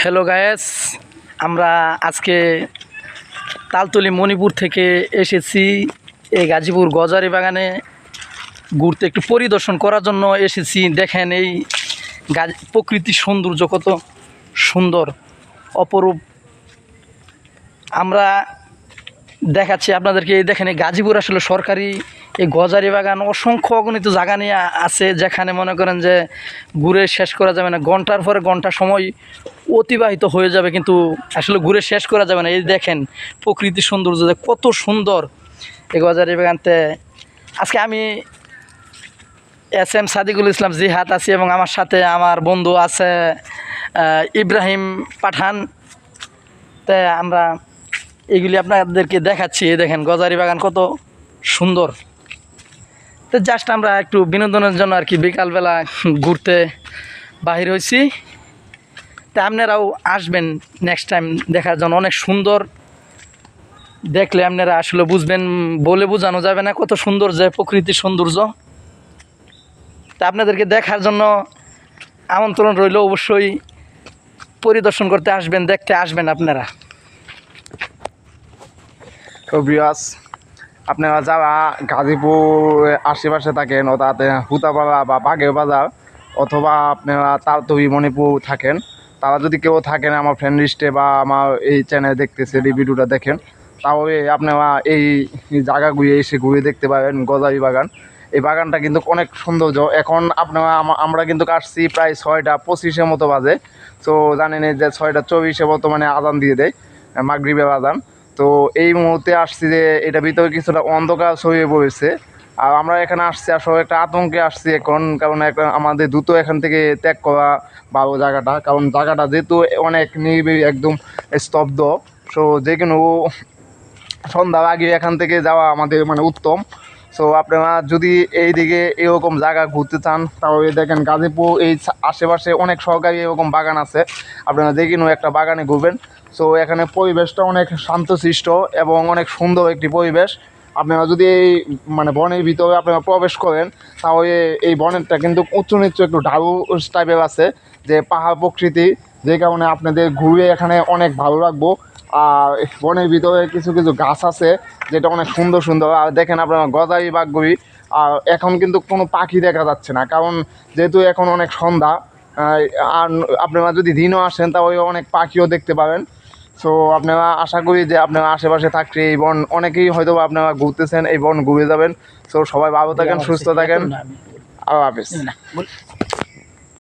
Hello guys, আমরা আজকে তালতলি মণিপুর থেকে এসেছি এই গাজীপুর গজারি বাগানে ঘুরতে, একটু পরিদর্শন করার জন্য এসেছি। দেখেন এই প্রকৃতির সৌন্দর্য কত সুন্দর, অপরূপ। আমরা দেখাচ্ছি আপনাদেরকে। দেখেন এই গাজীপুর আসলে সরকারি এই গজারি বাগান অসংখ্য অগণিত জায়গা নিয়ে আছে, যেখানে মনে করেন যে ঘুরে শেষ করা যাবে না, ঘন্টার পরে ঘন্টা সময় অতিবাহিত হয়ে যাবে, কিন্তু আসলে ঘুরে শেষ করা যাবে না। এই দেখেন প্রকৃতির সৌন্দর্য কত সুন্দর এই গজারি বাগানতে। আজকে আমি SM সাদিকুল ইসলাম জিহাদ আছি এবং আমার সাথে আমার বন্ধু আছে ইব্রাহিম পাঠান। তাই আমরা এগুলি আপনাদেরকে দেখাচ্ছি। দেখেন গজারি বাগান কত সুন্দর। তো জাস্ট আমরা একটু বিনোদনের জন্য আর কি বিকালবেলা ঘুরতে বাহির হয়েছি। তা আপনারাও আসবেন নেক্সট টাইম দেখার জন্য। অনেক সুন্দর, দেখলে আপনারা আসলে বুঝবেন, বলে বোঝানো যাবে না কত সুন্দর যে প্রকৃতির সৌন্দর্য। তা আপনাদেরকে দেখার জন্য আমন্ত্রণ রইল, অবশ্যই পরিদর্শন করতে আসবেন, দেখতে আসবেন আপনারা। তো ভিউয়ার্স, আপনারা যারা গাজীপুর আশেপাশে থাকেন, অর্থাৎ হুতাপাড়া বা বাগের বাজার অথবা আপনারা তালতলি মণিপুর থাকেন, তারা যদি কেউ থাকেন আমার ফ্রেন্ড লিস্টে বা আমার এই চ্যানেলে দেখতেছেন, এই ভিডিওটা দেখেন, তাহলে আপনারা এই জায়গাগুলি এসে ঘুরে দেখতে পাবেন গজারি বাগান। এই বাগানটা কিন্তু অনেক সৌন্দর্য। এখন আপনারা আমরা কিন্তু আসছি প্রায় 6:25 মতো বাজে। তো জানেন যে 6:24 বর্তমানে আজান দিয়ে দেয়, মাগরিবের আজান। তো এই মুহূর্তে আসছি যে এটা ভিতরে কিছুটা অন্ধকার ছড়িয়ে পড়েছে। আর আমরা এখানে আসছি আসলে একটা আতঙ্কে আসছি এখন, কারণ আমাদের দ্রুত এখান থেকে ত্যাগ করা ভালো জায়গাটা, কারণ জায়গাটা যেহেতু অনেক নিরিবিলি, একদম স্তব্ধ। সো যে কোনো সন্ধ্যার আগে এখান থেকে যাওয়া আমাদের উত্তম। সো আপনারা যদি এই দিকে এরকম জায়গা ঘুরতে চান, তাহলে দেখেন গাজীপুর এই আশেপাশে অনেক সরকারি এরকম বাগান আছে, আপনারা যে কোনো একটা বাগানে ঘুরবেন। সো এখানে পরিবেশটা অনেক শান্তশিষ্ট এবং অনেক সুন্দর একটি পরিবেশ। আপনারা যদি এই বনের ভিতরে আপনারা প্রবেশ করেন, তাহলে এই বনেরটা কিন্তু উঁচু নিচু একটু ঢালু টাইপের আছে, যে পাহাড় প্রকৃতি, যে কারণে আপনাদের ঘুরে এখানে অনেক ভালো লাগবো। আর বনের ভিতরে কিছু কিছু গাছ আছে যেটা অনেক সুন্দর সুন্দর। আর দেখেন আপনারা গজারি বাঘগুলি, আর এখন কিন্তু কোনো পাখি দেখা যাচ্ছে না, কারণ যেহেতু এখন অনেক সন্ধ্যা। আর আপনারা যদি দিনও আসেন তাহলে অনেক পাখিও দেখতে পাবেন। সো আপনারা আশা করি যে আপনারা আশেপাশে থাকলে এই বন, অনেকেই হয়তো আপনারা ঘুরতেছেন, এই বন ঘুরে যাবেন। সো সবাই ভালো থাকেন, সুস্থ থাকেন। আল্লাহ হাফেজ।